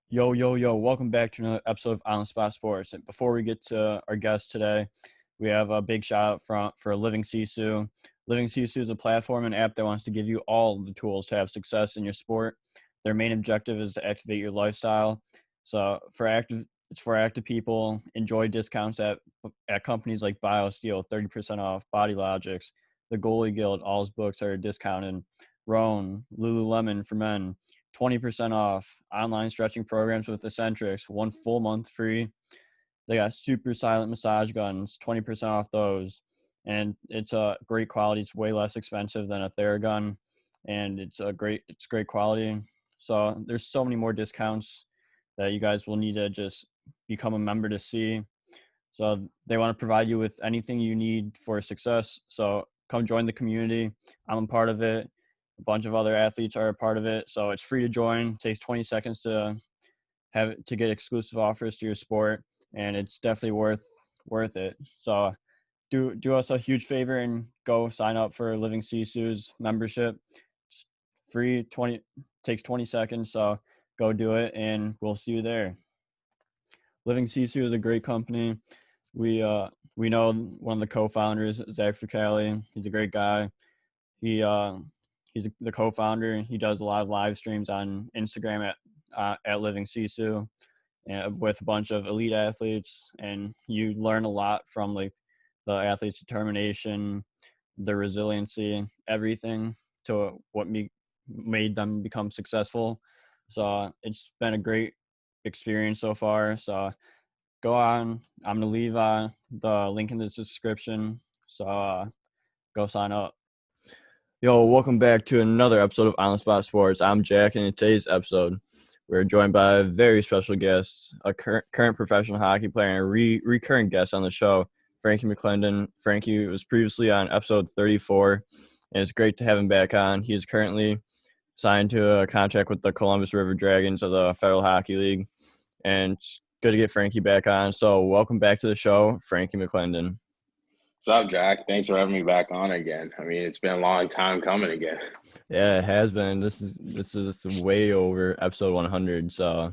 Yo, yo, yo, welcome back to another episode of On the Spot Sports. And before we get to our guest today, we have a big shout out for Living Sisu. Living Sisu is a platform and app that wants to give you all the tools to have success in your sport. Their main objective is to activate your lifestyle. So it's for active people. Enjoy discounts at companies like BioSteel, 30% off, Body Logics, the Goalie Guild, all his books are discounted. Roan, Lululemon for men, 20% off. Online stretching programs with Eccentrics, 1 full month free. They got super silent massage guns, 20% off those. And it's a great quality. It's way less expensive than a Theragun, and it's great quality. So there's so many more discounts that you guys will need to just become a member to see. So they want to provide you with anything you need for success. So come join the community. I'm a part of it. A bunch of other athletes are a part of it. So it's free to join. It takes 20 seconds to get exclusive offers to your sport, and it's definitely worth it. So do us a huge favor and go sign up for Living Sisu's membership. It's free, 20 takes 20 seconds. So go do it, and we'll see you there. Living Sisu is a great company. We know one of the co-founders, Zach Fricali. He's a great guy. He's the co-founder. He does a lot of live streams on Instagram at Living Sisu, with a bunch of elite athletes, and you learn a lot from like the athletes' determination, their resiliency, everything to what made them become successful. So it's been a great experience so far. So go on. I'm gonna leave the link in the description. So go sign up. Yo, welcome back to another episode of On the Spot Sports. I'm Jack, and in today's episode, we're joined by a very special guest, a current professional hockey player and a recurring guest on the show, Frankie McClendon. Frankie was previously on episode 34, and it's great to have him back on. He is currently signed to a contract with the Columbus River Dragons of the Federal Hockey League, and it's good to get Frankie back on. So welcome back to the show, Frankie McClendon. What's up, Jack? Thanks for having me back on again. I mean, it's been a long time coming again. Yeah, it has been. This is way over episode 100. So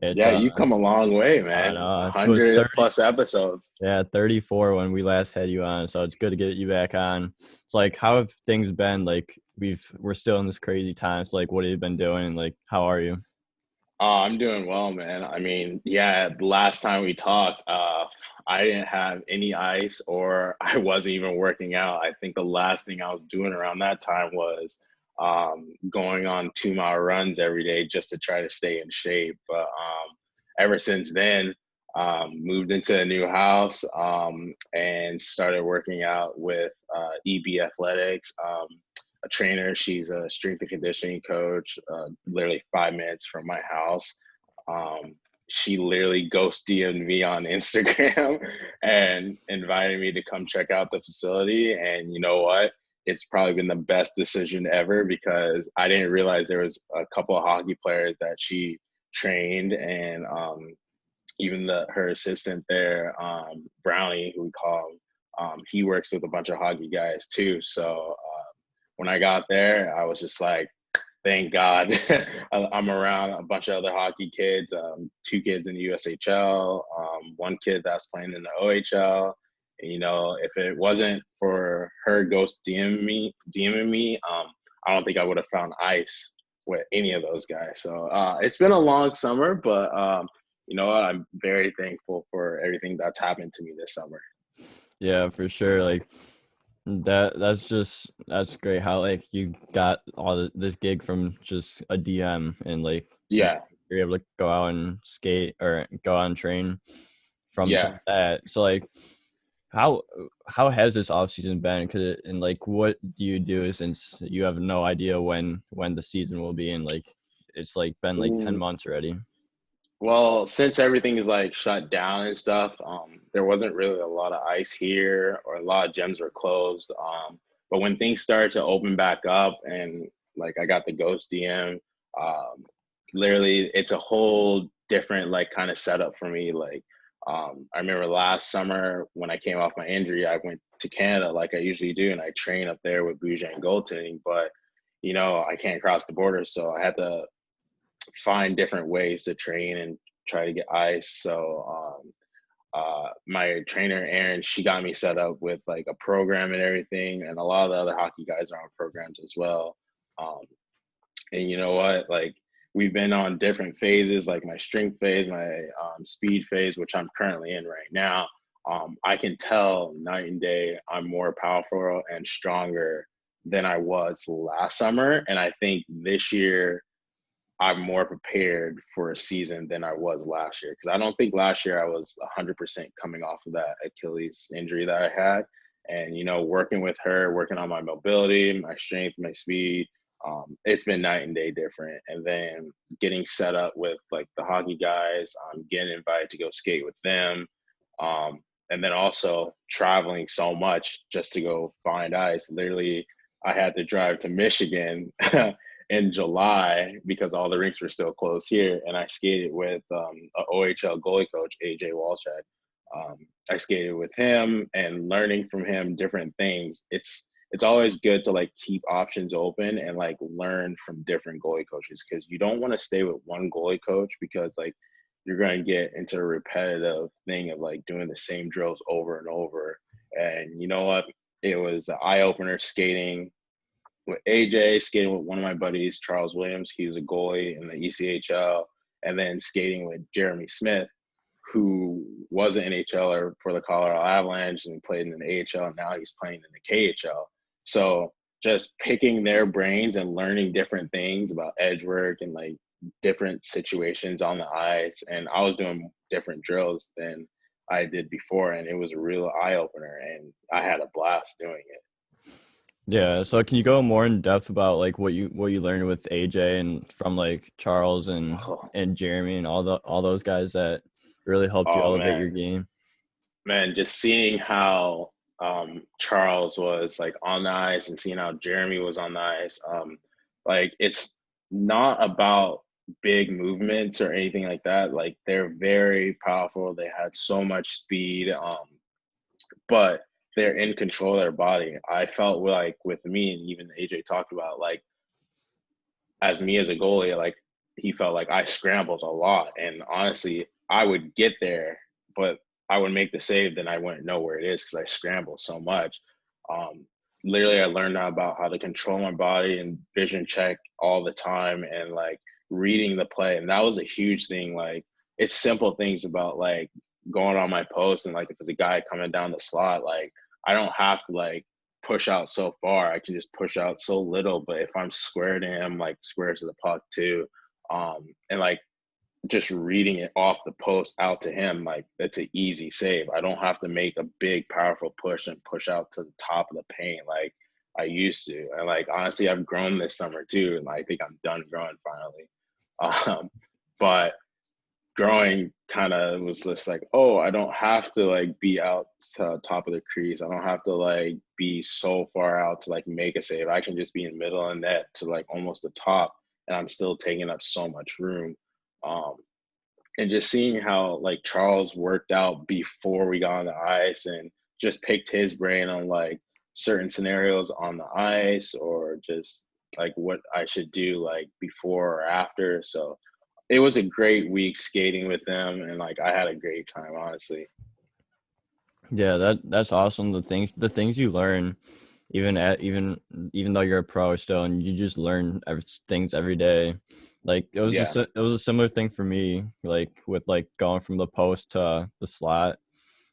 it's Yeah, you come a long way, I man. know it was 100 30. plus episodes. Yeah, 34 when we last had you on. So it's good to get you back on. It's like, how have things been? Like we're still in this crazy time. So like, what have you been doing? Like, how are you? I'm doing well, man. I mean, yeah, the last time we talked, I didn't have any ice or I wasn't even working out. I think the last thing I was doing around that time was going on 2 mile runs every day just to try to stay in shape. But ever since then, moved into a new house and started working out with EB Athletics. A trainer. She's a strength and conditioning coach, literally 5 minutes from my house. She literally ghost DM'd me on Instagram and invited me to come check out the facility. And you know what? It's probably been the best decision ever because I didn't realize there was a couple of hockey players that she trained, and even her assistant there, Brownie, who we call him, he works with a bunch of hockey guys too. So when I got there, I was just like, thank God I'm around a bunch of other hockey kids, 2 kids in the USHL, one kid that's playing in the OHL. And, you know, if it wasn't for her ghost DMing me, I don't think I would have found ice with any of those guys. So it's been a long summer, but you know what? I'm very thankful for everything that's happened to me this summer. Yeah, for sure. Like that's great how like you got this gig from just a DM, and like Yeah, you're able to go out and skate or go out and train from yeah. that. So like how has this off season been? And like what do you do since you have no idea when the season will be, and like it's like been like 10 months already. Well, since everything is like shut down and stuff, there wasn't really a lot of ice here, or a lot of gyms were closed. But when things started to open back up, and like I got the ghost DM, um, literally it's a whole different like kind of setup for me. Like I remember last summer when I came off my injury, I went to Canada like I usually do, and I train up there with Bouger and goaltending. But you know, I can't cross the border, so I had to find different ways to train and try to get ice. So my trainer Erin, she got me set up with like a program and everything, and a lot of the other hockey guys are on programs as well. Um, and you know what? Like we've been on different phases, like my strength phase, my speed phase, which I'm currently in right now. I can tell night and day I'm more powerful and stronger than I was last summer. And I think this year I'm more prepared for a season than I was last year. Because I don't think last year I was 100% coming off of that Achilles injury that I had. And, you know, working with her, working on my mobility, my strength, my speed, it's been night and day different. And then getting set up with like the hockey guys, getting invited to go skate with them. Um, and then also traveling so much just to go find ice. Literally, I had to drive to Michigan in July because all the rinks were still closed here, and I skated with a OHL goalie coach, AJ Walchuk. I skated with him and learning from him different things. It's always good to like keep options open and like learn from different goalie coaches, because you don't want to stay with one goalie coach, because like you're going to get into a repetitive thing of like doing the same drills over and over. And you know what? It was an eye opener skating with AJ, skating with one of my buddies, Charles Williams. He was a goalie in the ECHL, and then skating with Jeremy Smith, who was an NHLer for the Colorado Avalanche and played in the AHL. And now he's playing in the KHL. So just picking their brains and learning different things about edge work and like different situations on the ice. And I was doing different drills than I did before, and it was a real eye opener, and I had a blast doing it. Yeah, so can you go more in depth about like what you learned with AJ and from like Charles Oh, and Jeremy and all those guys that really helped you oh elevate your man, game? man, just seeing how Charles was like on the ice and seeing how Jeremy was on the ice. Like it's not about big movements or anything like that. Like they're very powerful. They had so much speed, but they're in control of their body. I felt like with me, and even AJ talked about like as me as a goalie, like he felt like I scrambled a lot. And honestly, I would get there, but I would make the save, then I wouldn't know where it is because I scrambled so much. Um, Literally, I learned about how to control my body and vision check all the time and like reading the play. And that was a huge thing. Like it's simple things about like going on my post and like if it's a guy coming down the slot, like I don't have to like push out so far. I can just push out so little. But if I'm square to him, like square to the puck too, and like just reading it off the post out to him, like it's an easy save. I don't have to make a big, powerful push and push out to the top of the paint like I used to. And like honestly, I've grown this summer too, and I think I'm done growing finally. But growing kind of was just like, oh, I don't have to like be out to top of the crease. I don't have to like be so far out to like make a save. I can just be in the middle of net to like almost the top, and I'm still taking up so much room. Um, and just seeing how like Charles worked out before we got on the ice and just picked his brain on like certain scenarios on the ice or just like what I should do like before or after. So it was a great week skating with them, and like I had a great time, honestly. Yeah, that's awesome. The things you learn, even though you're a pro still, and you just learn things every day. Like Yeah, it was a similar thing for me, like with like going from the post to the slot.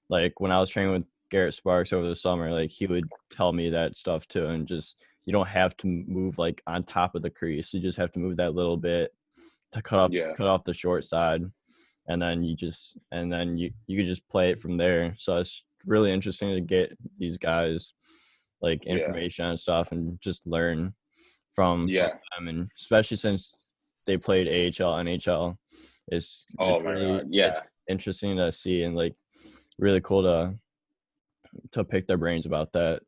Like when I was training with Garrett Sparks over the summer, like he would tell me that stuff too, and just you don't have to move like on top of the crease. You just have to move that little bit to yeah, cut off the short side, and then you could just play it from there. So it's really interesting to get these guys like yeah, information and stuff and just learn from yeah. them, and especially since they played AHL, NHL, Oh my God, it's yeah. interesting to see and like really cool to pick their brains about that.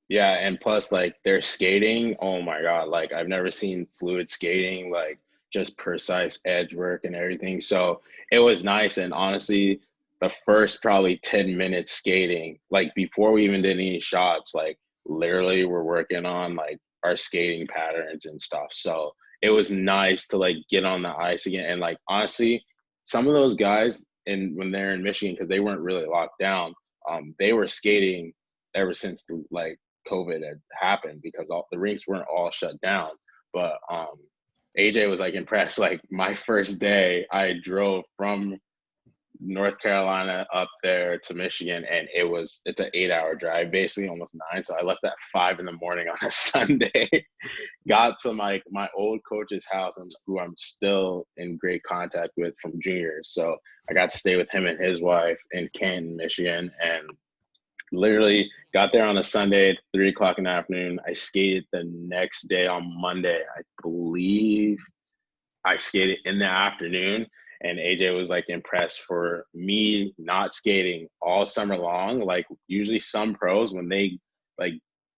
Yeah, and plus like their skating, oh my God, like I've never seen fluid skating, like just precise edge work and everything. So it was nice. And honestly, the first probably 10 minutes skating, like before we even did any shots, like literally we're working on like our skating patterns and stuff. So it was nice to like get on the ice again. And like honestly, some of those guys, and when they're in Michigan, because they weren't really locked down, they were skating ever since like COVID had happened, because all the rinks weren't all shut down. But AJ was like impressed. Like my first day, I drove from North Carolina up there to Michigan, and it's an 8 hour drive, basically almost 9. So I left at 5 in the morning on a Sunday, got to my old coach's house, and who I'm still in great contact with from juniors. So I got to stay with him and his wife in Canton, Michigan, and literally got there on a Sunday at 3 o'clock in the afternoon. I skated the next day on Monday. I believe I skated in the afternoon, and AJ was like impressed for me not skating all summer long. Like usually some pros, when they like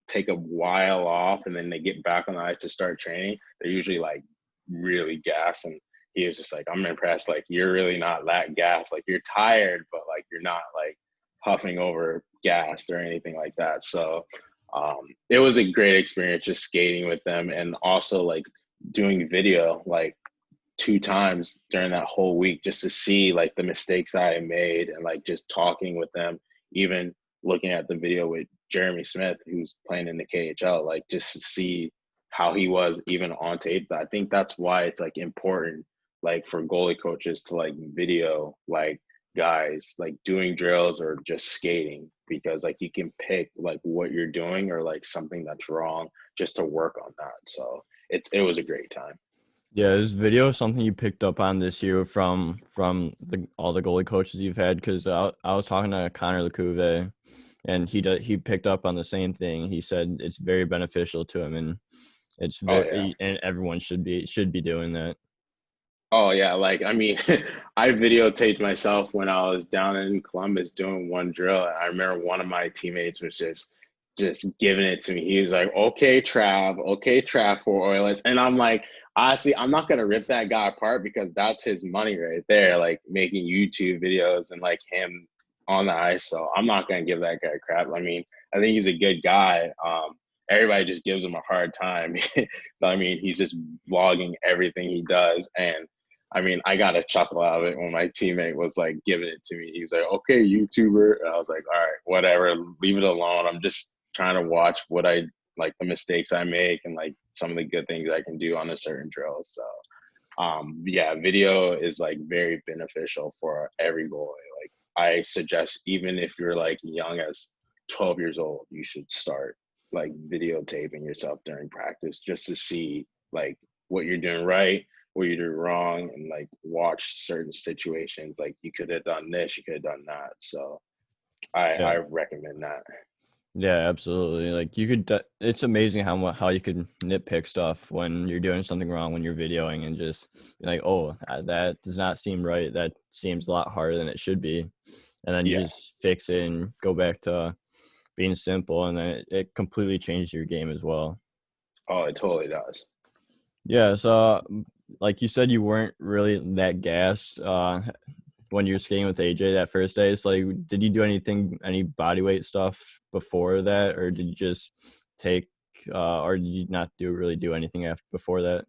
take a while off and then they get back on the ice to start training, they're usually like really gassed. And he was just like, I'm impressed. Like you're really not that gassed. Like you're tired, but like you're not like huffing over gas or anything like that. So it was a great experience just skating with them, and also like doing video like 2 times during that whole week, just to see like the mistakes I made, and like just talking with them, even looking at the video with Jeremy Smith, who's playing in the KHL, like just to see how he was even on tape. I think that's why it's like important, like for goalie coaches to like video like guys like doing drills or just skating, because like you can pick like what you're doing or like something that's wrong, just to work on that. So it was a great time. Yeah, is video something you picked up on this year from all the goalie coaches you've had? Because I was talking to Connor Lecouve, and he picked up on the same thing. He said it's very beneficial to him, and it's Oh yeah. very and everyone should be doing that. Oh yeah, like I mean, I videotaped myself when I was down in Columbus doing one drill. I remember one of my teammates was just giving it to me. He was like, okay, Trav for Oilers," and I'm like, honestly, I'm not gonna rip that guy apart, because that's his money right there, like making YouTube videos and like him on the ice. So I'm not gonna give that guy crap. I mean, I think he's a good guy. Everybody just gives him a hard time. I mean, he's just vlogging everything he does, and I mean, I got a chuckle out of it when my teammate was like giving it to me. He was like, "Okay, YouTuber." And I was like, "All right, whatever, leave it alone. I'm just trying to watch what I like, the mistakes I make, and like some of the good things I can do on a certain drill." So, yeah, video is like very beneficial for every goalie. Like, I suggest, even if you're like young as 12 years old, you should start like videotaping yourself during practice, just to see like what you're doing right, what you do wrong, and like watch certain situations. Like you could have done this, you could have done that. So I Yeah. recommend that. Yeah, absolutely. Like you could, it's amazing how you could nitpick stuff when you're doing something wrong when you're videoing, and just be like, oh, that does not seem right. That seems a lot harder than it should be, and then you Yeah. just fix it and go back to being simple, and then it completely changes your game as well. Oh, it totally does. Yeah. So, like you said, you weren't really that gassed when you were skating with AJ that first day. So, like, did you do any body weight stuff before that, or did you just take, or did you not do anything after before that?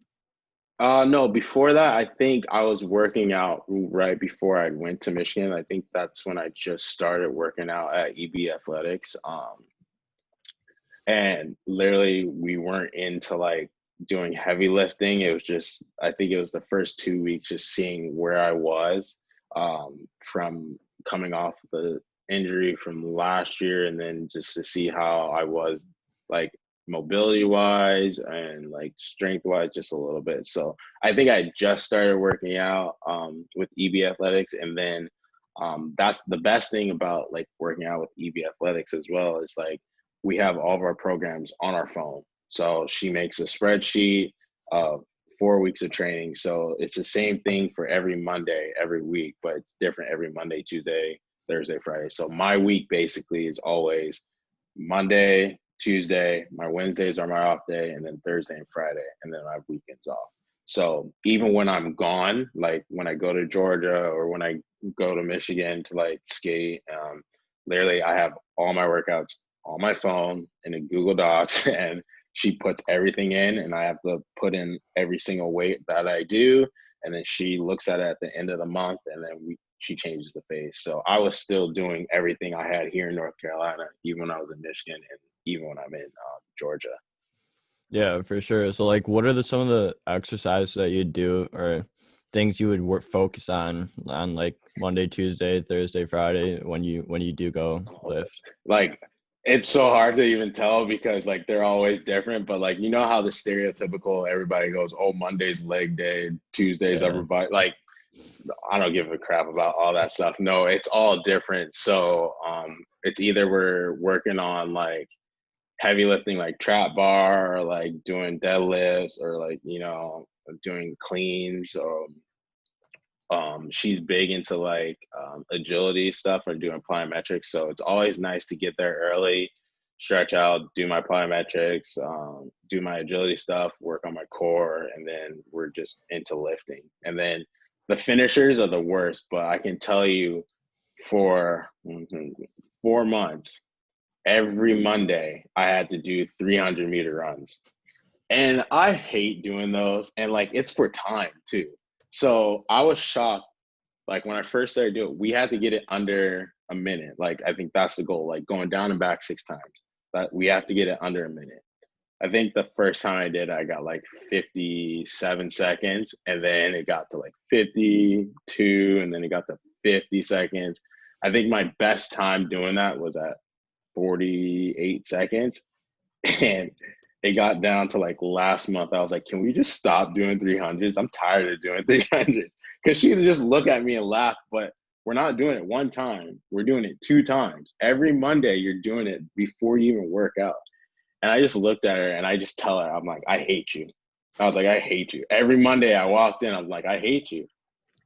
No, before that, I think I was working out right before I went to Michigan. I think that's when I just started working out at EB Athletics. And literally we weren't into like doing heavy lifting. It was just, I think it was the first 2 weeks just seeing where I was, from coming off the injury from last year, and then just to see how I was like mobility wise and like strength wise, just a little bit. So I think I just started working out with EB Athletics. And then that's the best thing about like working out with EB Athletics as well, is like we have all of our programs on our phone. So she makes a spreadsheet of 4 weeks of training. So it's the same thing for every Monday, every week, but it's different every Monday, Tuesday, Thursday, Friday. So my week basically is always Monday, Tuesday, my Wednesdays are my off day, and then Thursday and Friday, and then I have weekends off. So even when I'm gone, like when I go to Georgia or when I go to Michigan to like skate, literally I have all my workouts on my phone in a Google Docs, and she puts everything in, and I have to put in every single weight that I do, and then she looks at it at the end of the month, and then she changes the face. So I was still doing everything I had here in North Carolina, even when I was in Michigan and even when I'm in Georgia. Yeah, for sure. So like what are some of the exercises that you do or things you would focus on like Monday, Tuesday, Thursday, Friday when you do go lift? Like, it's so hard to even tell because like they're always different, but like, you know how the stereotypical everybody goes, oh, Monday's leg day, Tuesday's Yeah. everybody, like, I don't give a crap about all that stuff. No, it's all different. So it's either we're working on like heavy lifting, like trap bar, or like doing deadlifts, or like, doing cleans, or she's big into like agility stuff or doing plyometrics. So it's always nice to get there early, stretch out, do my plyometrics, do my agility stuff, work on my core, and then we're just into lifting. And then the finishers are the worst, but I can tell you for 4 months, every Monday, I had to do 300-meter runs. And I hate doing those. And like, it's for time too. So I was shocked. Like when I first started doing it, we had to get it under a minute. Like, I think that's the goal, like going down and back 6 times. But we have to get it under a minute. I think the first time I did, I got like 57 seconds, and then it got to like 52, and then it got to 50 seconds. I think my best time doing that was at 48 seconds. And it got down to like last month. I was like, can we just stop doing 300s? I'm tired of doing 300s. Because she would just look at me and laugh. But we're not doing it one time. We're doing it 2 times. Every Monday, you're doing it before you even work out. And I just looked at her and I just tell her, I'm like, I hate you. I was like, I hate you. Every Monday I walked in, I'm like, I hate you.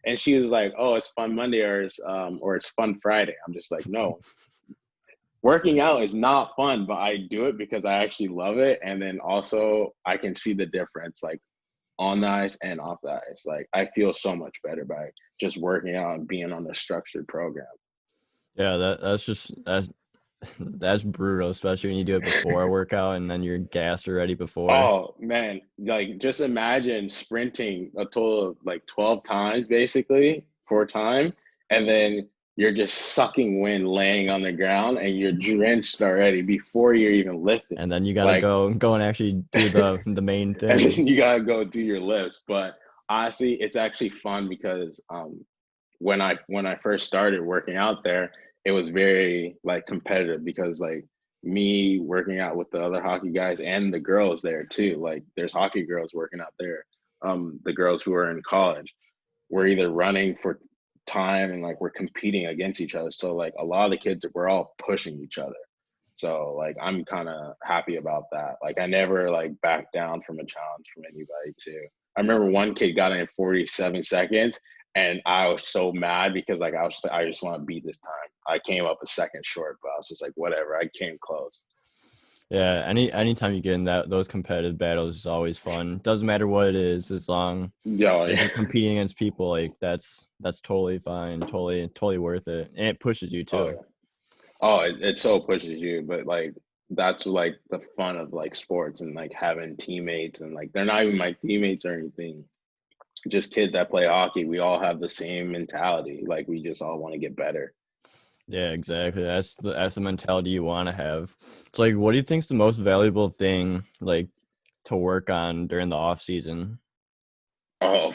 And she was like, oh, it's fun Monday, or it's fun Friday. I'm just like, no, working out is not fun, but I do it because I actually love it. And then also I can see the difference, like on the ice and off the ice. Like, I feel so much better by just working out and being on a structured program. Yeah, that's brutal, especially when you do it before a workout and then you're gassed already before. Oh man, like just imagine sprinting a total of like 12 times basically for time, and then you're just sucking wind laying on the ground and you're drenched already before you're even lifting. And then you gotta Like, go and actually do the main and thing. then you gotta go do your lifts. But honestly, it's actually fun because when I first started working out there, it was very like competitive because like me working out with the other hockey guys and the girls there too. Like, there's hockey girls working out there. The girls who are in college, we're either running for time and like we're competing against each other. So like a lot of the kids, we're all pushing each other. So like I'm kind of happy about that. Like, I never like backed down from a challenge from anybody too. I remember one kid got in 47 seconds, and I was so mad because like I just want to beat this time. I came up a second short, but I was just like, whatever. I came close. Yeah, anytime you get in those competitive battles is always fun. Doesn't matter what it is, as long Yo, as yeah. you're competing against people, like that's totally fine, totally worth it. And it pushes you Oh too. yeah. Oh, it so pushes you, but like that's like the fun of like sports and like having teammates, and like they're not even my teammates or anything. Just kids that play hockey. We all have the same mentality. Like, we just all want to get better. Yeah, exactly. That's the mentality you want to have. It's like, what do you think's the most valuable thing like to work on during the off season? Oh,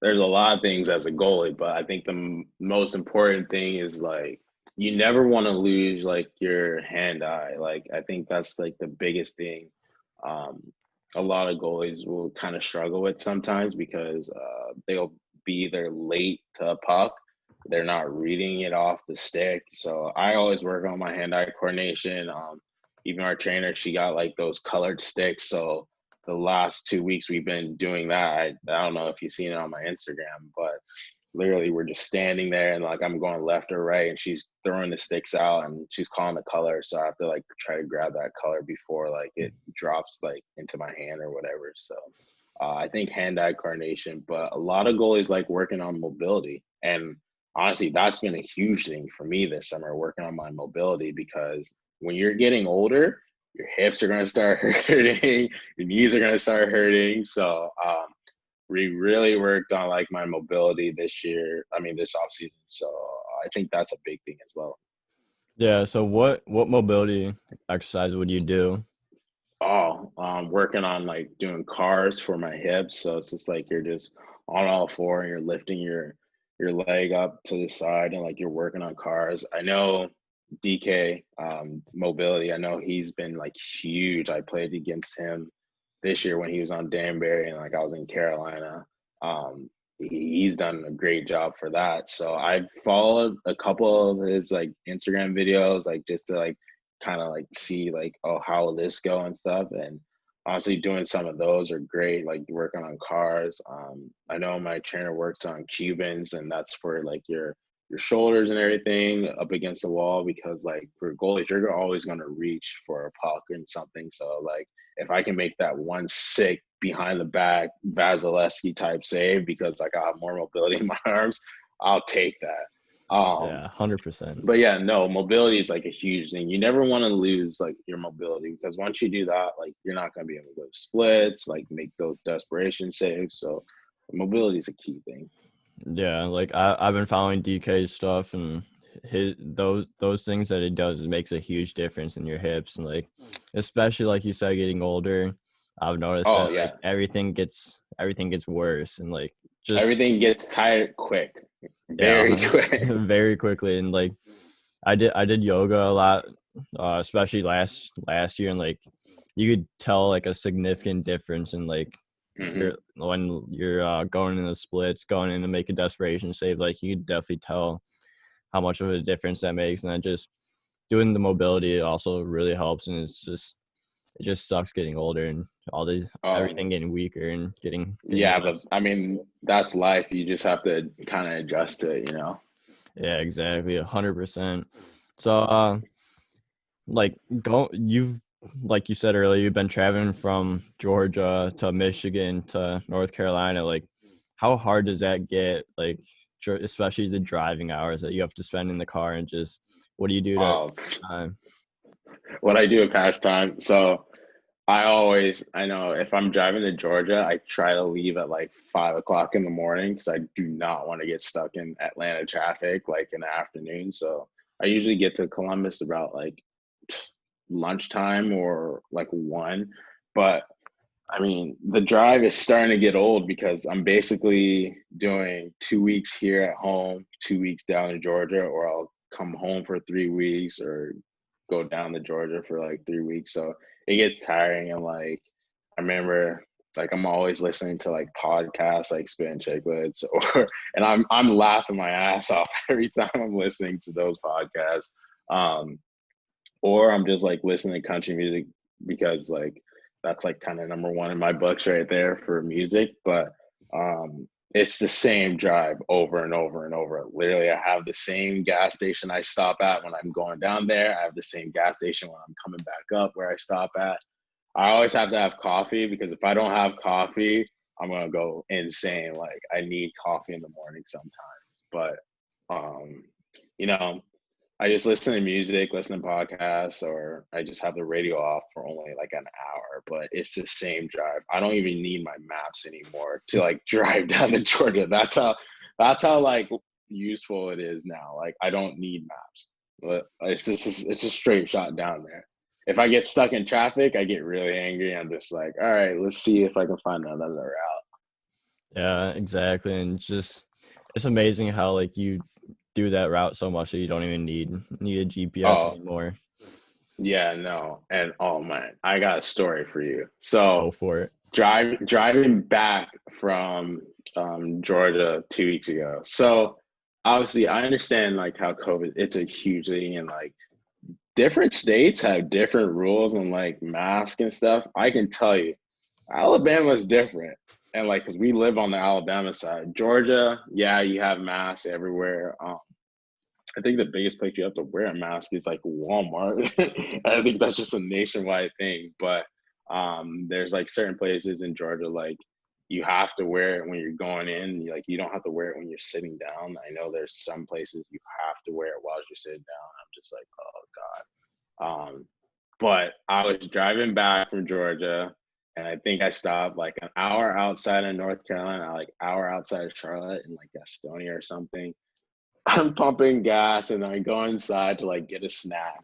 there's a lot of things as a goalie, but I think the most important thing is like you never want to lose like your hand eye. Like, I think that's like the biggest thing. Um, a lot of goalies will kind of struggle with sometimes because they'll be either late to a puck, they're not reading it off the stick. So I always work on my hand eye coordination. Even our trainer, she got like those colored sticks, so the last 2 weeks we've been doing that. I don't know if you've seen it on my Instagram, but literally we're just standing there and like I'm going left or right and she's throwing the sticks out and she's calling the color. So I have to like try to grab that color before like it drops like into my hand or whatever. So I think hand-eye coordination, but a lot of goalies like working on mobility. And honestly, that's been a huge thing for me this summer, working on my mobility, because when you're getting older, your hips are going to start hurting, your knees are going to start hurting. So we really worked on like my mobility this off season. So I think that's a big thing as well. Yeah. So what mobility exercise would you do? Oh, working on like doing cars for my hips. So it's just like you're just on all four and you're lifting your leg up to the side and like you're working on cars. I know DK mobility. I know he's been like huge. I played against him this year when he was on Danbury and like I was in Carolina. Um, he's done a great job for that. So I've followed a couple of his like Instagram videos, like just to like kind of like see like, oh, how will this go and stuff. And honestly, doing some of those are great, like working on cars. I know my trainer works on Cubans, and that's for like your shoulders and everything up against the wall because like for goalies, you're always going to reach for a puck and something. So like if I can make that one sick behind the back Vasilevsky type save because like I have more mobility in my arms, I'll take that. Yeah, 100%. But yeah, no, mobility is like a huge thing. You never want to lose like your mobility because once you do that, like you're not going to be able to go splits, like make those desperation saves. So mobility is a key thing. Yeah, like I've been following DK's stuff, and his those things that he does, it makes a huge difference in your hips, and like especially like you said, getting older, I've noticed Oh that like yeah, everything gets worse, and like just everything gets tired quick, very yeah, quick. very quickly. And like I did yoga a lot, especially last year, and like you could tell like a significant difference in like Hmm. when you're going in the splits, going in to make a desperation save. Like you could definitely tell how much of a difference that makes, and then just doing the mobility also really helps. And it just sucks getting older and all these Um, everything getting weaker and getting yeah, but less. I mean that's life. You just have to kind of adjust to it, you know. Yeah, exactly, 100%. So like go you've like you said earlier, you've been traveling from Georgia to Michigan to North Carolina. Like, how hard does that get? Like, especially the driving hours that you have to spend in the car, and just what do you do to Uh, time? what I do at pastime. So I know if I'm driving to Georgia, I try to leave at like 5 o'clock in the morning because I do not want to get stuck in Atlanta traffic like in the afternoon. So I usually get to Columbus about like lunchtime or like one. But I mean, the drive is starting to get old because I'm basically doing 2 weeks here at home, 2 weeks down in Georgia, or I'll come home for 3 weeks or go down to Georgia for like 3 weeks. So it gets tiring. And like, I remember like I'm always listening to like podcasts like Spin Chicklets and I'm laughing my ass off every time I'm listening to those podcasts. Um, or I'm just like listening to country music because like that's like kind of number one in my books right there for music. But it's the same drive over and over and over. Literally, I have the same gas station I stop at when I'm going down there. I have the same gas station when I'm coming back up where I stop at. I always have to have coffee because if I don't have coffee, I'm gonna go insane. Like I need coffee in the morning sometimes. But um, you know, I just listen to music, listen to podcasts, or I just have the radio off for only like an hour. But it's the same drive. I don't even need my maps anymore to like drive down to Georgia. That's how like useful it is now. Like I don't need maps. But it's just straight shot down there. If I get stuck in traffic, I get really angry. I'm just like, all right, let's see if I can find another route. Yeah, exactly. And just it's amazing how like you do that route so much that you don't even need a GPS Oh, anymore. yeah, no. And oh man, I got a story for you. Go So for it. driving back from Georgia 2 weeks ago. So obviously, I understand like how COVID it's a huge thing, and like different states have different rules on like masks and stuff. I can tell you, Alabama's different, and like because we live on the Alabama side, Georgia, yeah, you have masks everywhere. I think the biggest place you have to wear a mask is like Walmart. I think that's just a nationwide thing. But there's like certain places in Georgia, like you have to wear it when you're going in. Like you don't have to wear it when you're sitting down. I know there's some places you have to wear it while you're sitting down. I'm just like, oh God. But I was driving back from Georgia, and I think I stopped like an hour outside of North Carolina, like hour outside of Charlotte in like Gastonia or something. I'm pumping gas and I go inside to like get a snack.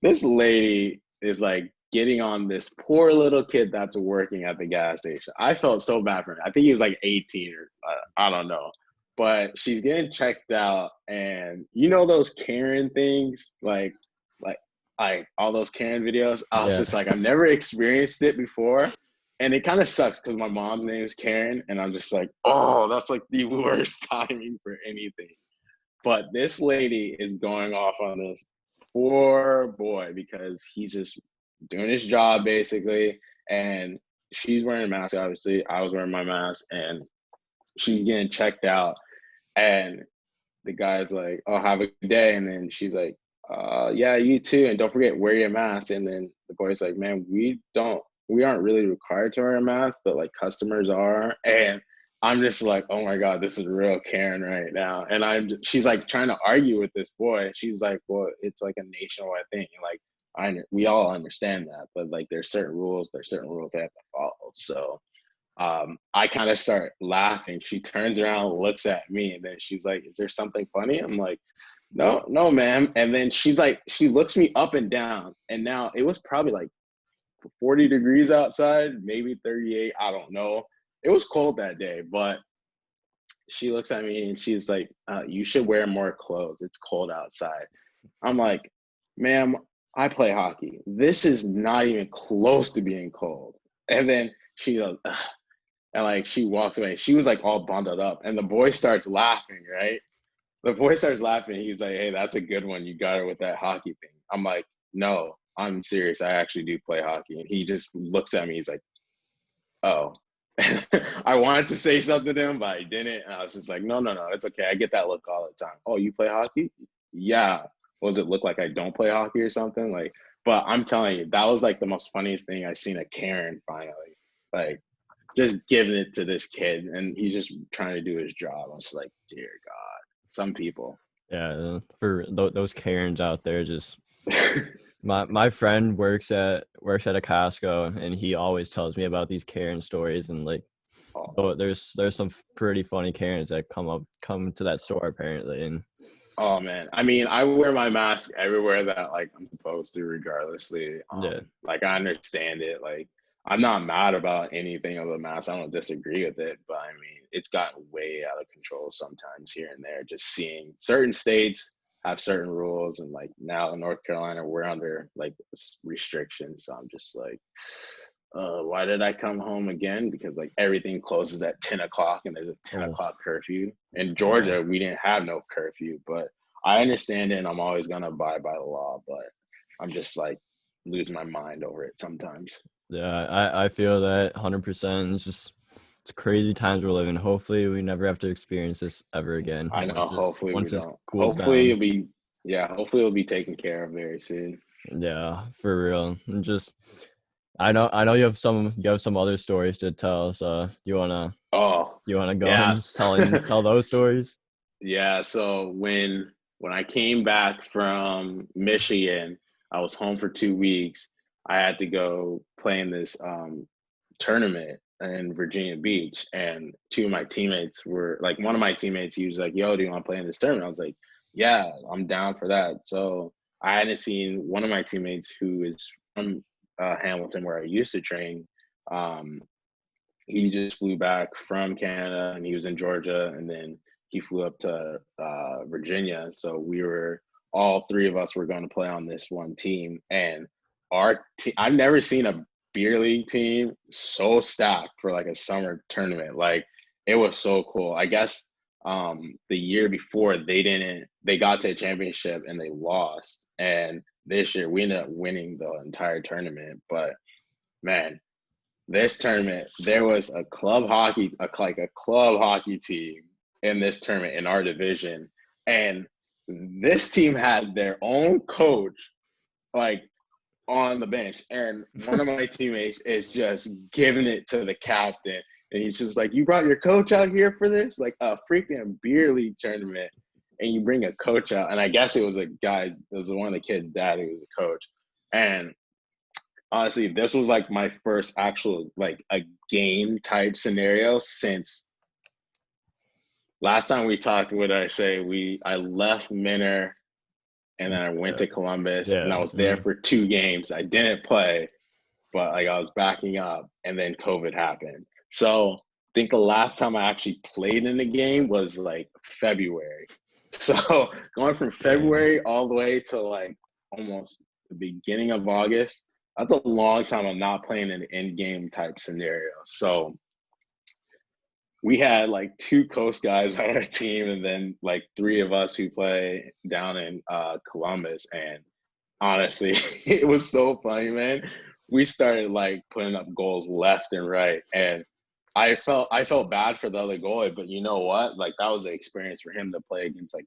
This lady is like getting on this poor little kid that's working at the gas station. I felt so bad for him. I think he was like 18 or I don't know. But she's getting checked out, and you know those Karen things, like like all those Karen videos. I was Yeah. just like, I've never experienced it before, and it kind of sucks because my mom's name is Karen, and I'm just like, oh, that's like the worst timing for anything. But this lady is going off on this poor boy because he's just doing his job basically. And she's wearing a mask, obviously. I was wearing my mask, and she's getting checked out. And the guy's like, "Oh, have a good day." And then she's like, yeah, you too. And don't forget, wear your mask. And then the boy's like, "Man, we aren't really required to wear a mask, but like customers are." And I'm just like, oh my God, this is real Karen right now. And she's like trying to argue with this boy. She's like, well, it's like a nationwide thing. Like, we all understand that, but like there's certain rules they have to follow. So I kind of start laughing. She turns around, looks at me, and then she's like, "Is there something funny?" I'm like, "No, no, ma'am." And then she's like, she looks me up and down, and now it was probably like 40 degrees outside, maybe 38. I don't know. It was cold that day, but she looks at me and she's like, "You should wear more clothes. It's cold outside." I'm like, "Ma'am, I play hockey. This is not even close to being cold." And then she goes, "Ugh." And like she walks away. She was like all bundled up, and the boy starts laughing. Right, the boy starts laughing. He's like, "Hey, that's a good one. You got her with that hockey thing." I'm like, "No, I'm serious. I actually do play hockey." And he just looks at me. He's like, "Oh." I wanted to say something to him, but I didn't. And I was just like, "No, no, no, it's okay. I get that look all the time." "Oh, you play hockey?" "Yeah." "What does it look like I don't play hockey or something?" Like, but I'm telling you, that was like the most funniest thing I seen a Karen finally. Like, just giving it to this kid, and he's just trying to do his job. I was like, dear God, some people. Yeah, for those Karens out there, just my friend works at a Costco, and he always tells me about these Karen stories, and like, Oh, oh, there's some pretty funny Karens that come to that store apparently, and oh man. I mean, I wear my mask everywhere that like I'm supposed to, regardlessly. yeah, Like I understand it. Like I'm not mad about anything of the mask. I don't disagree with it, but I mean, it's gotten way out of control sometimes here and there. Just seeing certain states have certain rules, and like now in North Carolina, we're under like restrictions. So I'm just like, why did I come home again? Because like everything closes at 10 o'clock and there's a 10 oh, o'clock curfew. In oh, Georgia, we didn't have no curfew, but I understand it and I'm always going to abide by the law, but I'm just like lose my mind over it sometimes. yeah, I feel that 100%. It's crazy times we're living. Hopefully, we never have to experience this ever again. I know. Hopefully we Once this don't. cools Hopefully down. it'll be, yeah, hopefully it'll be taken care of very soon. Yeah, for real. And just I know you have some other stories to tell. So Oh, you wanna go and yes. tell those stories? Yeah, so when I came back from Michigan, I was home for 2 weeks. I had to go play in this tournament in Virginia Beach, and two of my teammates were like, one of my teammates, he was like, "Yo, do you want to play in this tournament?" I was like, "Yeah, I'm down for that." So I hadn't seen one of my teammates who is from Hamilton, where I used to train. Um, he just flew back from Canada and he was in Georgia, and then he flew up to Virginia. So we were all three of us were going to play on this one team, and our team. I've never seen a beer league team so stacked for like a summer tournament. Like it was so cool. I guess the year before they got to a championship and they lost, and this year we ended up winning the entire tournament. But man, this tournament, there was a like a club hockey team in this tournament in our division, and this team had their own coach, like on the bench, and one of my teammates is just giving it to the captain, and he's just like, "You brought your coach out here for this, like a freaking beer league tournament, and you bring a coach out?" And I guess it was one of the kids' dad who was a coach, and honestly, this was like my first actual like a game type scenario since last time we talked. What did I say? I left Minner and then I went to Columbus and I Yeah. was there for 2 games. I didn't play, but like I was backing up and then COVID happened. So I think the last time I actually played in a game was like February. So going from Dang. February all the way to like almost the beginning of August, that's a long time of not playing an in-game type scenario. So we had like 2 coast guys on our team and then like 3 of us who play down in Columbus. And honestly, it was so funny, man. We started like putting up goals left and right. And I felt bad for the other goalie, but you know what? Like that was an experience for him to play against like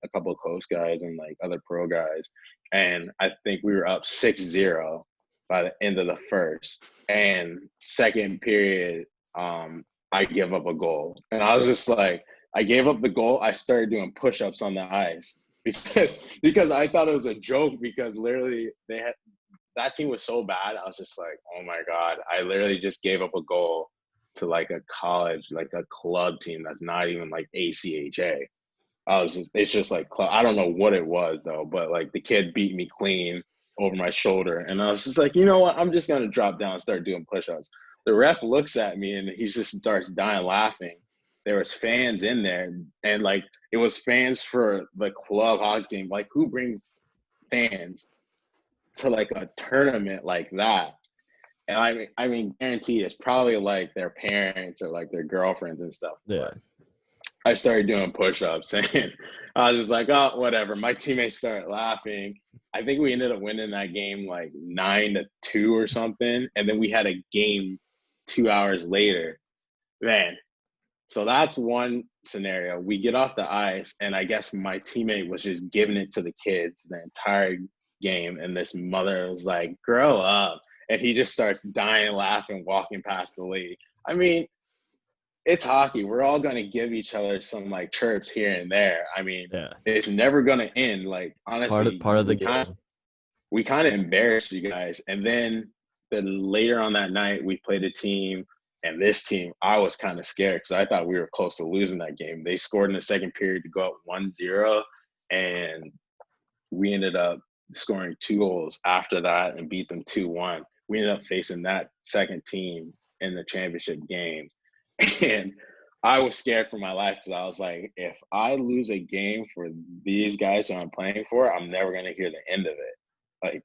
a couple of coast guys and like other pro guys. And I think we were up 6-0 by the end of the first. And second period, I give up a goal. And I was just like, I gave up the goal. I started doing push-ups on the ice because I thought it was a joke because literally that team was so bad. I was just like, oh my God, I literally just gave up a goal to like a college, like a club team that's not even like ACHA. It's just like, I don't know what it was though, but like the kid beat me clean over my shoulder. And I was just like, you know what? I'm just going to drop down and start doing push-ups. The ref looks at me and he just starts dying laughing. There was fans in there and like, it was fans for the club hockey team. Like who brings fans to like a tournament like that? And I mean, guaranteed it's probably like their parents or like their girlfriends and stuff. Yeah. But I started doing push-ups and I was just like, oh, whatever. My teammates started laughing. I think we ended up winning that game like 9-2 or something. And then we had a game 2 hours later. Man, so that's one scenario. We get off the ice, and I guess my teammate was just giving it to the kids the entire game. And this mother was like, grow up. And he just starts dying laughing, walking past the lady. I mean, it's hockey. We're all going to give each other some like chirps here and there. I mean, Yeah. it's never going to end. Like, honestly, Part of the game. we kind of embarrassed you guys. And then later on that night, we played a team, and this team, I was kind of scared because I thought we were close to losing that game. They scored in the second period to go up 1-0, and we ended up scoring 2 goals after that and beat them 2-1. We ended up facing that second team in the championship game. And I was scared for my life because I was like, if I lose a game for these guys who I'm playing for, I'm never going to hear the end of it. Like,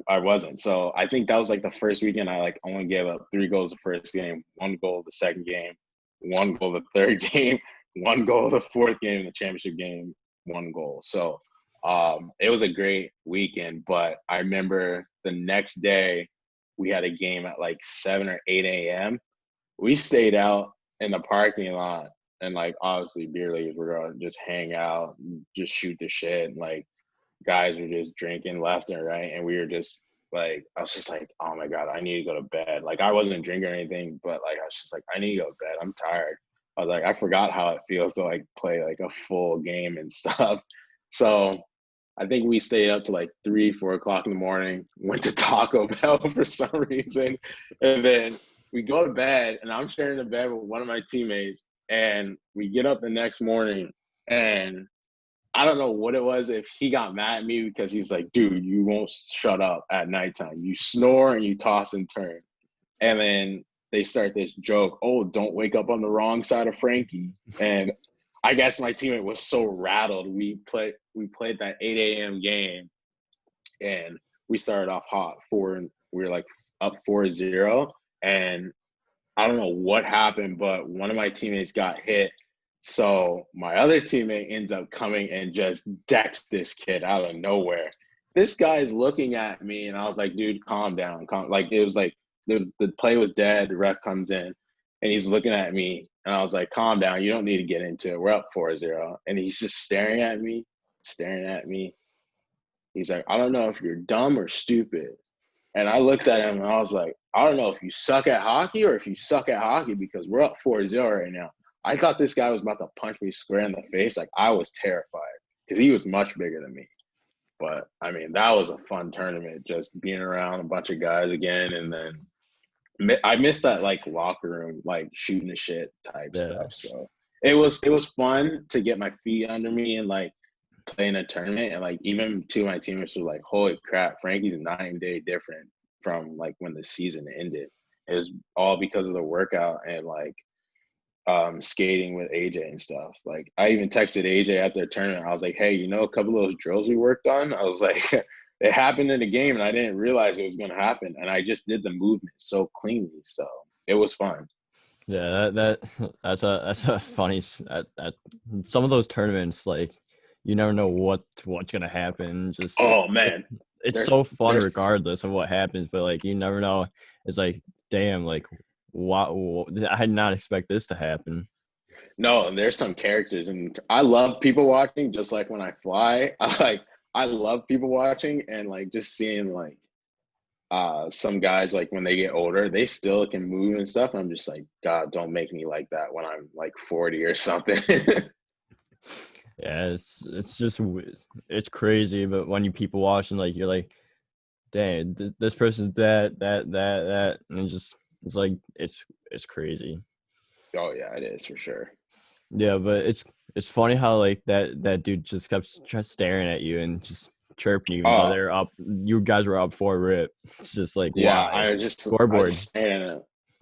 I wasn't. So I think that was like the first weekend I like only gave up 3 goals the first game, 1 goal the second game, 1 goal the third game, 1 goal the fourth game, in the championship game, 1 goal. So it was a great weekend. But I remember the next day we had a game at like 7 or 8 a.m. We stayed out in the parking lot, and like obviously beer leagues were gonna just hang out, just shoot the shit, and like guys were just drinking left and right, and we were just like, I was just like, oh my God, I need to go to bed. Like I wasn't drinking or anything, but like I was just like, I need to go to bed. I'm tired. I was like, I forgot how it feels to like play like a full game and stuff. So I think we stayed up to like 3-4 o'clock in the morning, went to Taco Bell for some reason. And then we go to bed, and I'm sharing the bed with one of my teammates. And we get up the next morning, and I don't know what it was, if he got mad at me because he's like, dude, you won't shut up at nighttime. You snore and you toss and turn. And then they start this joke, oh, don't wake up on the wrong side of Frankie. And I guess my teammate was so rattled. We played that 8 a.m. game, and we started off hot. We were like up 4-0. And I don't know what happened, but one of my teammates got hit. So my other teammate ends up coming and just decks this kid out of nowhere. This guy's looking at me, and I was like, dude, calm down. Like, it was like, the play was dead. The ref comes in, and he's looking at me. And I was like, calm down. You don't need to get into it. We're up 4-0. And he's just staring at me, staring at me. He's like, I don't know if you're dumb or stupid. And I looked at him and I was like, I don't know if you suck at hockey or if you suck at hockey, because we're up 4-0 right now. I thought this guy was about to punch me square in the face. Like, I was terrified because he was much bigger than me. But I mean, that was a fun tournament, just being around a bunch of guys again. And then I missed that like locker room, like shooting the shit type Yeah. stuff. So it was fun to get my feet under me and like play in a tournament. And like even two of my teammates were like, "Holy crap, Frankie's 9 day different from like when the season ended." It was all because of the workout and like skating with AJ and stuff. Like I even texted AJ after the tournament. I was like, "Hey, a couple of those drills we worked on?" I was like, it happened in the game and I didn't realize it was going to happen. And I just did the movement so cleanly. So it was fun. Yeah, that's a funny at some of those tournaments, like you never know what's gonna happen. Just Oh man, it's there's so fun there's regardless of what happens, but like you never know. It's like, damn, like what I did not expect this to happen. no, there's some characters, and I love people watching. Just like when I fly, I love people watching and like just seeing like some guys like when they get older, they still can move and stuff. I'm just like, God, don't make me like that when I'm like 40 or something. Yeah, it's just it's crazy, but when you people watching, like you're like, dang, this person's that, and it's like it's crazy. Oh yeah, it is for sure. Yeah, but it's funny how like that dude just kept just staring at you and just chirping you, even though Oh they're up. You guys were up 4-rip. It's just like, yeah, why? Scoreboard.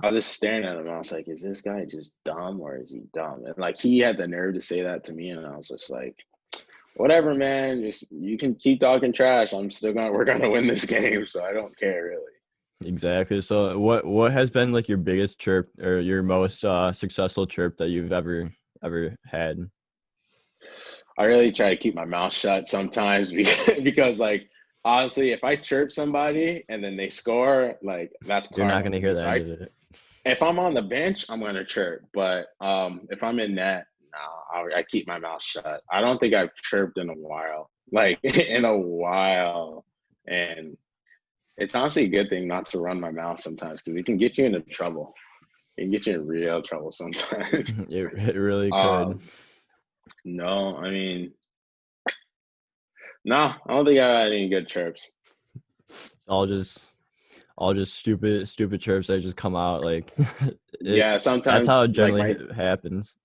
I was just staring at him. I was like, is this guy just dumb or is he dumb? And like he had the nerve to say that to me, and I was just like, whatever, man. Just you can keep talking trash. We're gonna win this game, so I don't care really. Exactly. So what has been like your biggest chirp or your most successful chirp that you've ever had? I really try to keep my mouth shut sometimes because like honestly, if I chirp somebody and then they score, like that's You're not karma gonna to hear me. the So end of it. if I'm on the bench, I'm gonna chirp. But if I'm in net, no, I keep my mouth shut. I don't think I've chirped in a while, like in a while, and it's honestly a good thing not to run my mouth sometimes because it can get you into trouble. It can get you in real trouble sometimes. It really could. um, no, I mean, no, I don't think I had any good chirps. All just all just stupid chirps that just come out like it. Yeah, That's sometimes how it like generally happens.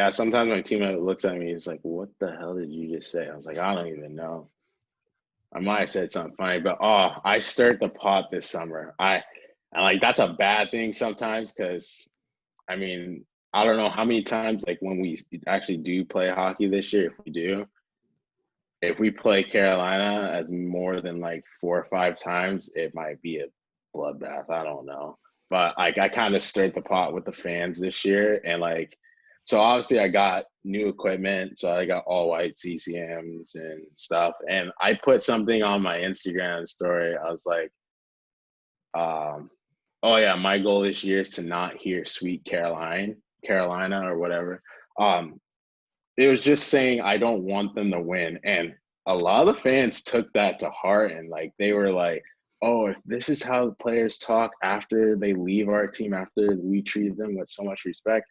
sometimes my teammate looks at me. He's like, "What the hell did you just say?" I was like, "I don't even know." I might have said something funny, but I stirred the pot this summer. And like that's a bad thing sometimes because I mean I don't know how many times like when we actually do play hockey this year, if we play Carolina as more than like 4 or 5 times, it might be a bloodbath. I don't know, but like I kind of stirred the pot with the fans this year, and like so obviously I got new equipment, so I got all white CCMs and stuff, and I put something on my Instagram story. I was like, oh yeah, my goal this year is to not hear "Sweet Carolina" or whatever. Um, it was just saying I don't want them to win. And a lot of the fans took that to heart and like they were like, oh, if this is how the players talk after they leave our team, after we treat them with so much respect.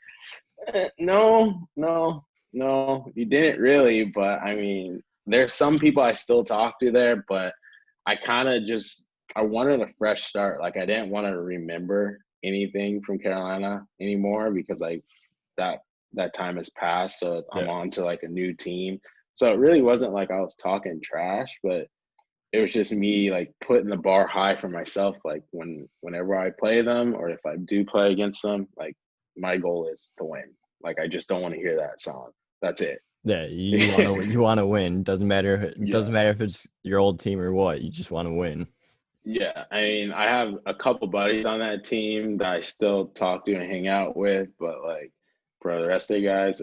No, no, no, you didn't really. But I mean, there's some people I still talk to there, but I kind of just I wanted a fresh start. Like I didn't want to remember anything from Carolina anymore because like that that time has passed. So I'm Yeah. on to like a new team. So it really wasn't like I was talking trash, but it was just me like putting the bar high for myself. Like whenever I play them or if I do play against them, like my goal is to win. Like I just don't want to hear that song. That's it. Yeah, you want to win. Doesn't Yeah. matter if it's your old team or what. You just want to win. Yeah, I mean, I have a couple buddies on that team that I still talk to and hang out with, but like for the rest of the guys,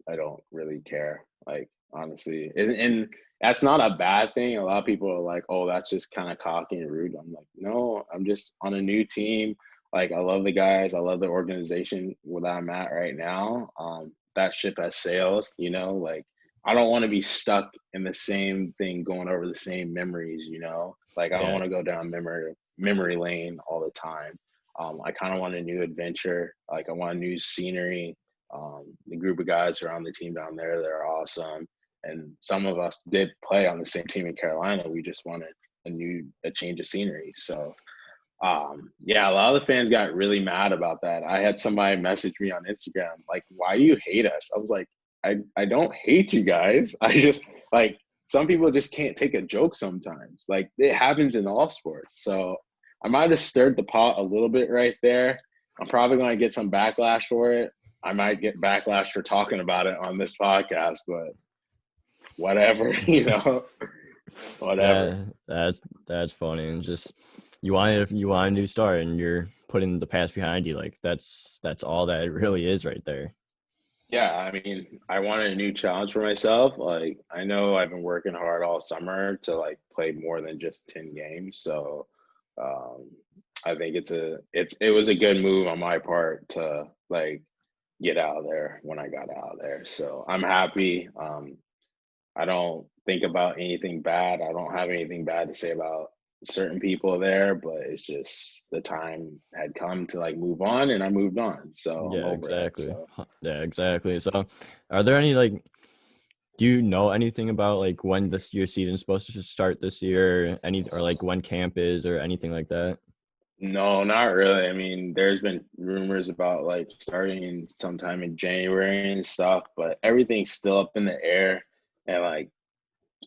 I don't really care. Like honestly, and that's not a bad thing. A lot of people are like, "Oh, that's just kind of cocky and rude." I'm like, no, I'm just on a new team. Like I love the guys, I love the organization where I'm at right now. That ship has sailed. Like I don't want to be stuck in the same thing, going over the same memories. Like I don't Yeah, want to go down memory lane all the time. I kind of want a new adventure. Like I want new scenery. The group of guys who are on the team down there, they're awesome. And some of us did play on the same team in Carolina. We just wanted a change of scenery. So yeah, a lot of the fans got really mad about that. I had somebody message me on Instagram, like, why do you hate us? I was like, I don't hate you guys. I just, like, some people just can't take a joke sometimes. Like, it happens in all sports. So I might have stirred the pot a little bit right there. I'm probably going to get some backlash for it. I might get backlash for talking about it on this podcast, but whatever, whatever. That's funny. And just you want a new start, and you're putting the past behind you. Like that's all that it really is right there. Yeah, I mean, I wanted a new challenge for myself. Like, I know I've been working hard all summer to like play more than just 10 games. So, um, I think it was a good move on my part to like get out of there when I got out of there. So I'm happy. I don't think about anything bad. I don't have anything bad to say about certain people there, but it's just the time had come to like move on, and I moved on. So I'm Yeah, over that. exactly. So Yeah, exactly. So, are there any like? Do you know anything about like when this year season's supposed to start this year? Or like when camp is or anything like that? no, not really. I mean, there's been rumors about like starting sometime in January and stuff, but everything's still up in the air. And like,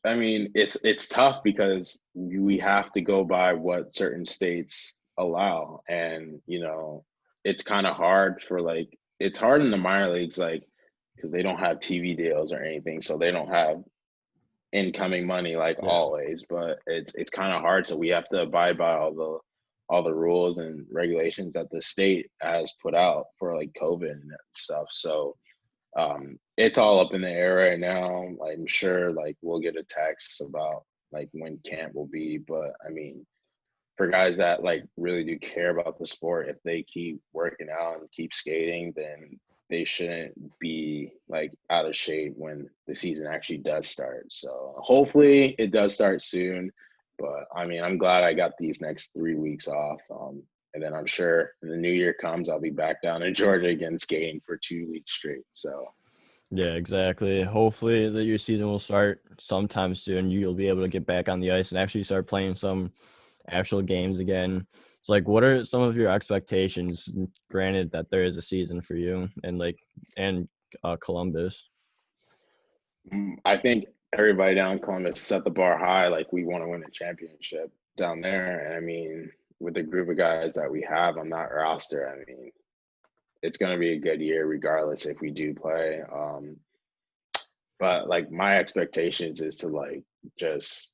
I mean, it's tough because we have to go by what certain states allow, and it's kind of hard for like it's hard in the minor leagues, like because they don't have TV deals or anything, so they don't have incoming money like Yeah. always. But it's kind of hard, so we have to abide by all the rules and regulations that the state has put out for like COVID and stuff. So it's all up in the air right now. I'm sure like we'll get a text about like when camp will be, but I mean, for guys that like really do care about the sport, if they keep working out and keep skating, then they shouldn't be like out of shape when the season actually does start. So hopefully it does start soon. But I mean, I'm glad I got these next 3 weeks off. And then I'm sure when the new year comes, I'll be back down in Georgia again skating for 2 weeks straight. So Yeah, exactly. Hopefully that your season will start sometime soon. You'll be able to get back on the ice and actually start playing some actual games again. It's like, what are some of your expectations? Granted that there is a season for you and Columbus. I think everybody down in Columbus set the bar high. Like we want to win a championship down there. And I mean, with the group of guys that we have on that roster, I mean, it's going to be a good year regardless if we do play. But like my expectations is to like just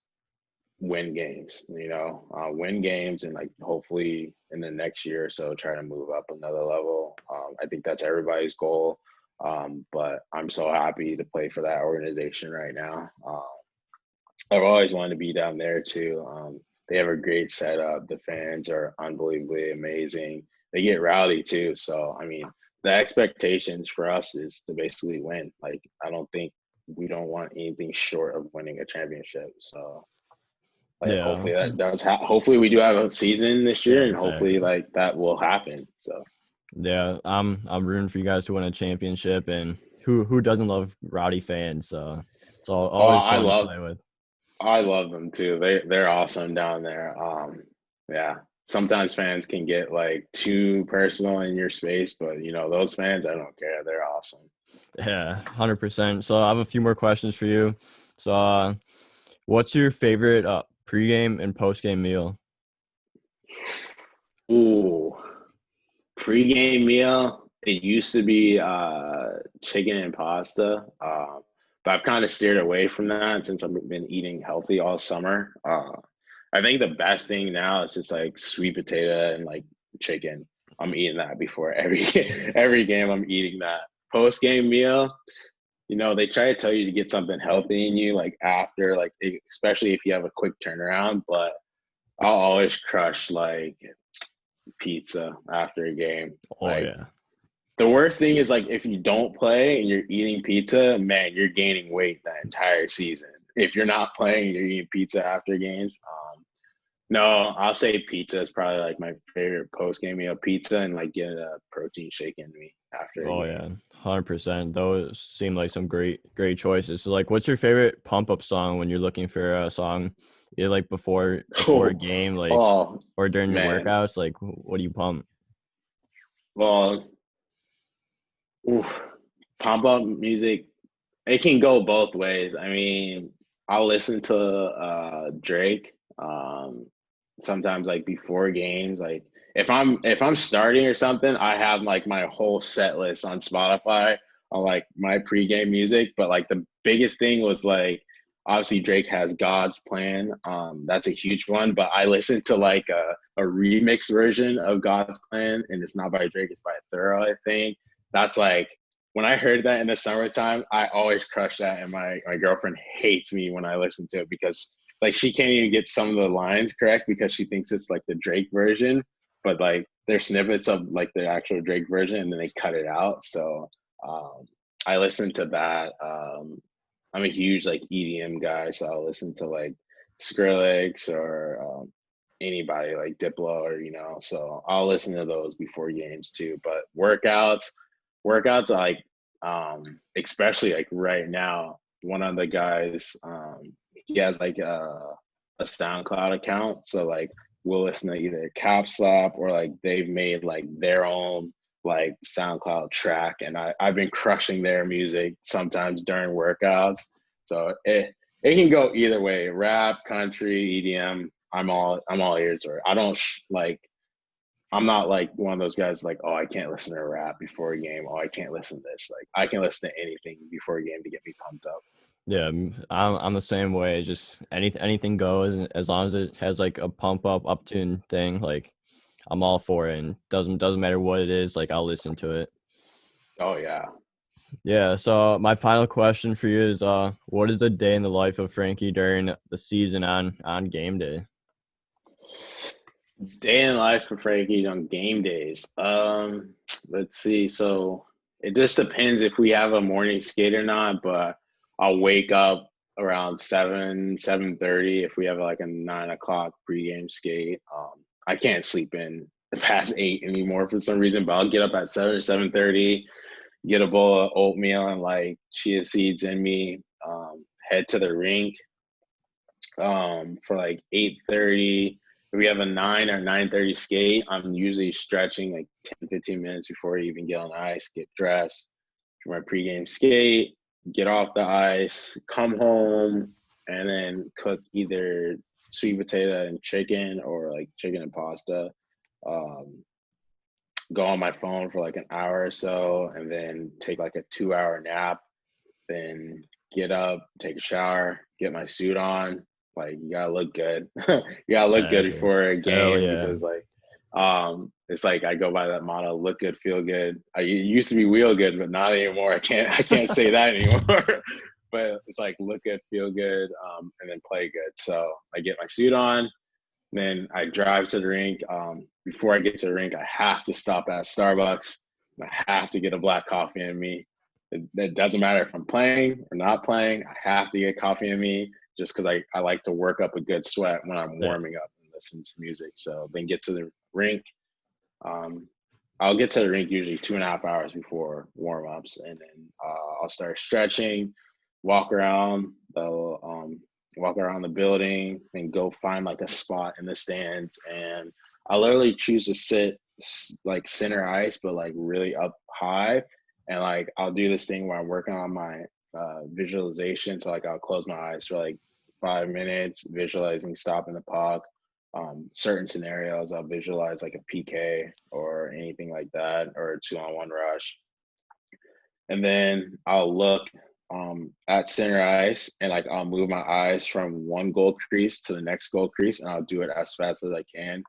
win games, win games and like hopefully in the next year or so try to move up another level. I think that's everybody's goal. But I'm so happy to play for that organization right now. I've always wanted to be down there too. They have a great setup. The fans are unbelievably amazing. They get rowdy too. So, I mean, the expectations for us is to basically win. Like, I don't think we don't want anything short of winning a championship. So, like, Yeah. hopefully that does. Hopefully, we do have a season this Yeah, year, and hopefully, exactly. like that will happen. So, Yeah, I'm rooting for you guys to win a championship, and who doesn't love rowdy fans? So it's oh, always fun to play with. I love them too. They're awesome down there. Yeah. Sometimes fans can get like too personal in your space, but those fans, I don't care. They're awesome. Yeah, 100%. So I have a few more questions for you. So, what's your favorite pregame and postgame meal? Ooh, pregame meal. It used to be chicken and pasta. But I've kind of steered away from that since I've been eating healthy all summer. I think the best thing now is just like sweet potato and like chicken. I'm eating that before every every game. I'm eating that post game meal. They try to tell you to get something healthy in you, like after, like especially if you have a quick turnaround. But I'll always crush like pizza after a game. Oh Like yeah, the worst thing is like if you don't play and you're eating pizza, man, you're gaining weight that entire season. If you're not playing, you're eating pizza after games. No, I'll say pizza is probably like my favorite post game meal. Pizza and like get a protein shake in me after a oh game. yeah, 100%. Those seem like some great choices. So, like, what's your favorite pump up song when you're looking for a song, either like before a Oh, game, like, oh or during your man. workouts? Like, what do you pump? Well, oof, pump up music. It can go both ways. I mean, I'll listen to Drake. Sometimes like before games, like if I'm starting or something, I have like my whole set list on Spotify on like my pregame music. But like the biggest thing was like obviously Drake has God's Plan. That's a huge one. But I listened to like a remix version of God's Plan, and it's not by Drake, it's by Thorough, I think. That's like when I heard that in the summertime, I always crush that, and my girlfriend hates me when I listen to it because like she can't even get some of the lines correct because she thinks it's like the Drake version, but like they're snippets of like the actual Drake version, and then they cut it out. So um, I listen to that. I'm a huge like EDM guy, so I'll listen to like Skrillex or anybody like Diplo or so I'll listen to those before games too. But workouts like especially like right now, one of the guys he has like a SoundCloud account, so like we'll listen to either Cap Slap or like they've made like their own like SoundCloud track, and I've been crushing their music sometimes during workouts. So it can go either way: rap, country, EDM. I'm all ears. Or I don't like I'm not like one of those guys like, oh, I can't listen to rap before a game. Oh, I can't listen to this. Like, I can listen to anything before a game to get me pumped up. Yeah, I'm the same way. Just anything goes as long as it has like a pump up tune thing. Like, I'm all for it, and doesn't matter what it is. Like, I'll listen to it. Oh yeah. Yeah. So my final question for you is, what is a day in the life of Frankie during the season on game day? Day in life for Frankie on game days. Let's see. So it just depends if we have a morning skate or not, but I'll wake up around 7:30 if we have like a 9 o'clock pregame skate. I can't sleep in past 8 anymore for some reason, but I'll get up at 7:30, get a bowl of oatmeal and like chia seeds in me, head to the rink for like 8:30. If we have a 9 or 9:30 skate, I'm usually stretching like 10, 15 minutes before I even get on the ice, get dressed for my pregame skate, get off the ice, come home, and then cook either sweet potato and chicken or like chicken and pasta. Um, Go on my phone for like an hour or so, and then take like a 2-hour nap, then get up, take a shower, get my suit on. Like you gotta look good. You gotta look good Exactly. before a Hell game yeah. because like it's like I go by that motto: look good, feel good. I it used to be wheel good, but not anymore. I can't say that anymore. But it's like look good, feel good, and then play good. So I get my suit on, then I drive to the rink. Before I get to the rink, I have to stop at Starbucks. I have to get a black coffee in me. It doesn't matter if I'm playing or not playing. I have to get coffee in me just because I like to work up a good sweat when I'm Yeah. warming up and listen to music. So then get to the rink. Um, I'll get to the rink usually 2.5 hours before warm ups, and then I'll start stretching, walk around the walk around the building, and go find like a spot in the stands. And I literally choose to sit like center ice, but like really up high. And like I'll do this thing where I'm working on my visualization. So like I'll close my eyes for like 5 minutes, visualizing stopping the puck, certain scenarios. I'll visualize like a PK or anything like that, or a 2-on-1 rush, and then I'll look at center ice, and like I'll move my eyes from one goal crease to the next goal crease, and I'll do it as fast as I can.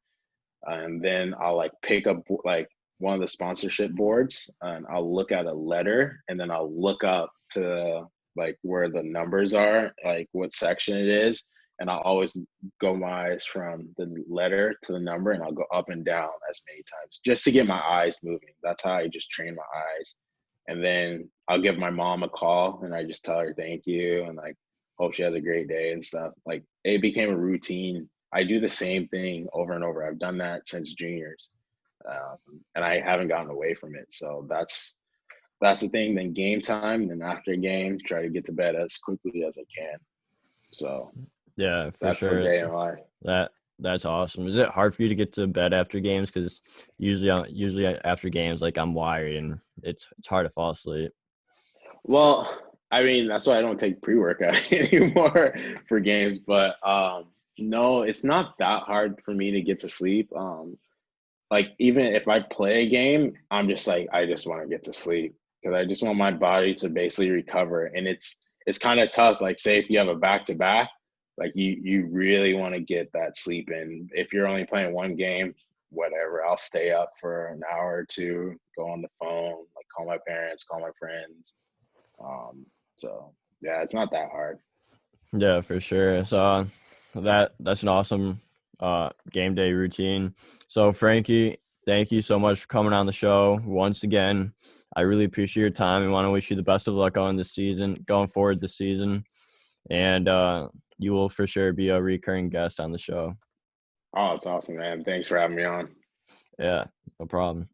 And then I'll like pick up like one of the sponsorship boards, and I'll look at a letter, and then I'll look up to like where the numbers are, like what section it is, and I'll always go my eyes from the letter to the number, and I'll go up and down as many times just to get my eyes moving. That's how I just train my eyes. And then I'll give my mom a call, and I just tell her thank you and like hope she has a great day and stuff. Like it became a routine. I do the same thing over and over. I've done that since juniors, and I haven't gotten away from it. So that's the thing. Then game time, then after game, try to get to bed as quickly as I can. So Yeah, for that's the sure. day in life. That that's awesome. Is it hard for you to get to bed after games? Because usually after games, like I'm wired and it's hard to fall asleep. Well, I mean, that's why I don't take pre-workout anymore for games. But no, it's not that hard for me to get to sleep. Like even if I play a game, I'm just like I just want to get to sleep because I just want my body to basically recover. And it's kind of tough. Like say if you have a back-to-back, like you really want to get that sleep in. If you're only playing one game, whatever, I'll stay up for an hour or two, go on the phone, like call my parents, call my friends. So yeah, it's not that hard. Yeah, for sure. So that's an awesome game day routine. So Frankie, thank you so much for coming on the show once again. I really appreciate your time and want to wish you the best of luck on this season, going forward this season. And you will for sure be a recurring guest on the show. Oh, it's awesome, man. Thanks for having me on. Yeah, no problem.